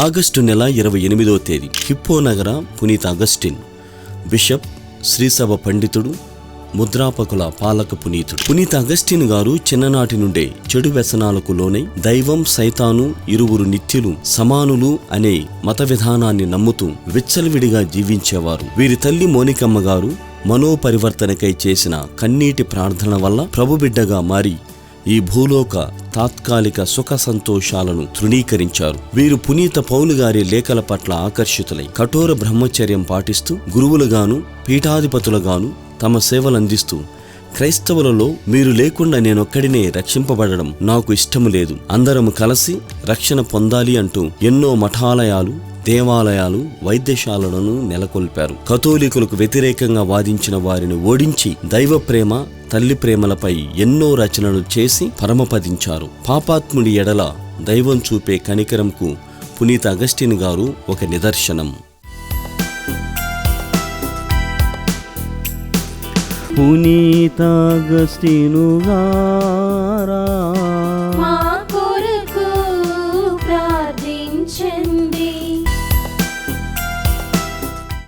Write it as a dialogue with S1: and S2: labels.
S1: August నెల 28వ తేదీ hippo నగర పునీత అగస్టిన్, బిషప్, శ్రీసభ పండితుడు, ముద్రాపకుల పాలక పునీతుడు. పునీత అగస్టిన్ గారు చిన్ననాటి నుండే చెడు వ్యసనాలకు లోనై దైవం, సైతాను ఇరువురు నిత్యులు సమానులు అనే మత విధానాన్ని నమ్ముతూ విచ్చలవిడిగా జీవించేవారు. వీరి తల్లి మోనికమ్మ గారు మనోపరివర్తనకై చేసిన కన్నీటి ప్రార్థన వల్ల ప్రభుబిడ్డగా మారి ఈ భూలోక తాత్కాలిక సుఖ సంతోషాలను తృణీకరించారు. వీరు పునీత పౌలు గారి లేఖల పట్ల ఆకర్షితులై కఠోర బ్రహ్మచర్యం పాటిస్తూ గురువులుగాను పీఠాధిపతులుగాను తమ సేవలందిస్తూ, క్రైస్తవులలో మీరు లేకుండా నేనొక్కడినే రక్షింపబడడం నాకు ఇష్టము లేదు, అందరము కలిసి రక్షణ పొందాలి అంటూ ఎన్నో మఠాలయాలు, దేవాలయాలు, వైద్యశాలలను నెలకొల్పారు. కథోలికులకు వ్యతిరేకంగా వాదించిన వారిని ఓడించి దైవ ప్రేమ, తల్లి ప్రేమలపై ఎన్నో రచనలు చేసి పరమపదించారు. పాపాత్ముడి ఎడల దైవం చూపే కనికరంకు పునీత అగస్టిన్ గారు ఒక నిదర్శనం.
S2: పునీత అగస్టిను గారా